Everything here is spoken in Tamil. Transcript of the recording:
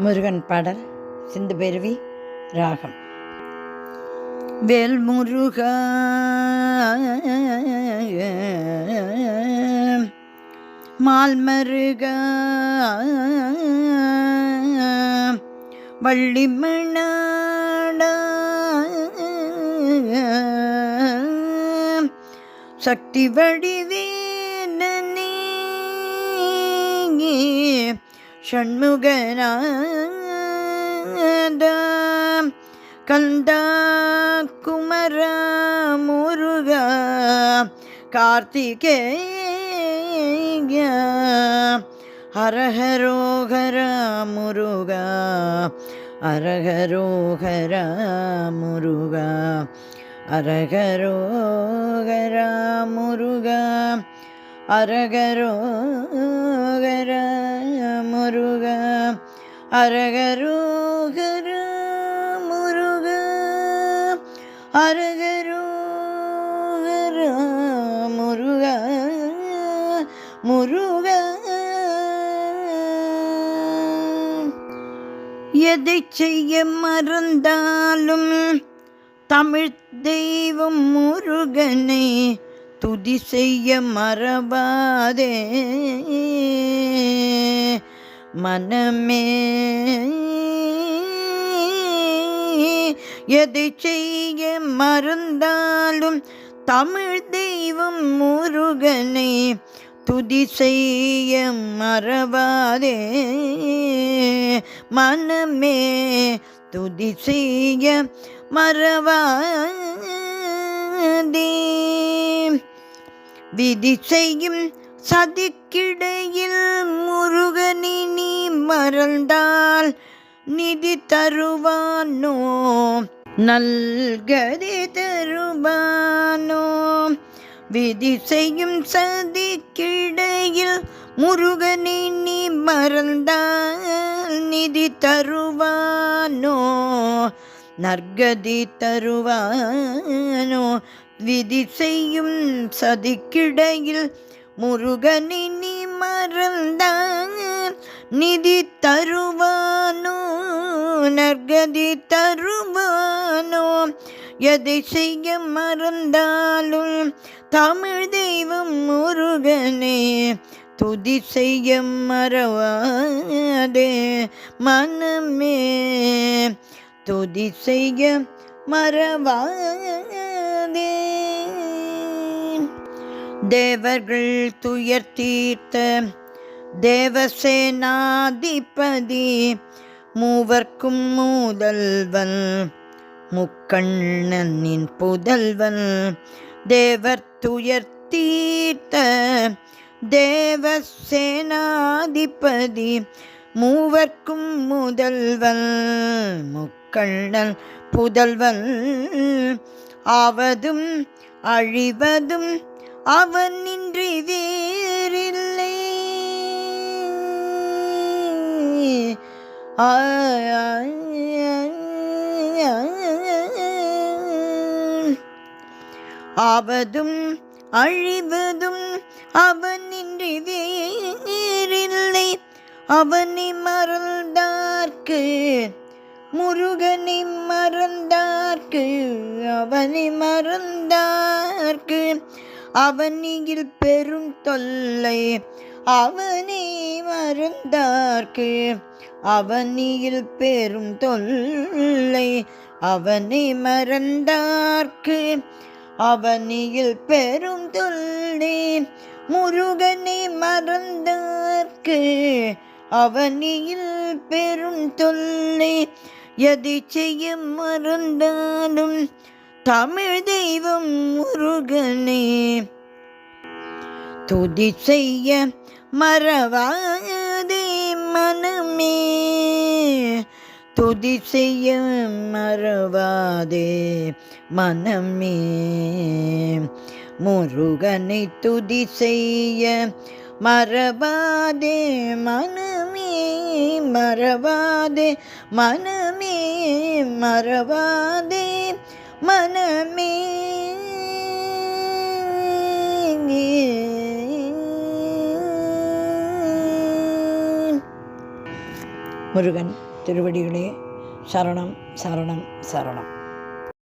முருகன் பாடல் சிந்து பெருவி ராகம். வேல் முருகா மால்மருகா வள்ளிமணாடா சக்தி வடிவேலனே ஷண்முகநாதா கந்தா குமரா முருகா கார்த்திகேயா ஹரஹரோஹரா முருகா ஹரஹரோஹரா முருகா ஹரஹரோஹரா முருகா ஹரஹரோஹரா முருகா ஹரஹரோஹரா முருகா ஹரஹரோஹரா முருகா முருகா. எதை செய்ய மறந்தாலும் தமிழ் தெய்வம் முருகனை துதி செய்ய மறவாதே மனமே. எதை செய்ய மறந்தாலும் தமிழ் தெய்வம் முருகனை துதி செய்ய மறவாதே மனமே. துதி செய்ய மறவாதே. விதி செய்யும் சதிக்கிடையில் முருகனை நீ மறந்தால் நிதி தருவானோ நல்கதி தருவானோ. விதி செய்யும் சதிக்கிடையில் முருகனை நீ மறந்தால் நிதி தருவானோ நற்கதி தருவானோ. விதி செய்யும் சதிக்கிடையில் முருகனை நீ மறந்தால் நிதி தருவானோ நற்கதி தருவானோ. எதை செய்ய மறந்தாலும் தமிழ் தெய்வம் முருகனே துதி செய்ய மறவாதே மனமே. துதி செய்ய மறவாதே. தேவர்கள் துயர் தீர்த்த தேவசேனாதிபதி மூவர்க்கும் முதல்வன் முக்கண்ணனின் புதல்வன். தேவர் துயர் தீர்த்த தேவசேனாதிபதி மூவர்க்கும் முதல்வன் முக்கண்ணன் புதல்வன். ஆவதும் அழிவதும் அவனின்றி வேறில்லை. ஆவதும் அழிவதும் அவனின்றி வேறில்லை. அவனை மறந்தார்க்கு முருகனை மறந்தார்க்கு அவனை மறந்தார்க்கு அவனியில் பெரும் தொல்லை. அவனை மறந்தார்க்கு அவனியில் பெரும் தொல்லை. அவனை மறந்தார்க்கு அவனியில் பெரும் தொல்லை. முருகனை மறந்தார்க்கு அவனியில் பெரும் தொல்லை. எதை செய்ய மறந்தாலும் தமிழ் தெய்வம் முருகனை துதி செய்ய மறவாதே மனமே. துதி செய்ய மறவாதே மனமே. முருகனை துதி செய்ய மறவாதே மனமே. மறவாதே மனமே. மறவாதே மனமே. முருகன் திருவடிகளே சரணம் சரணம் சரணம்.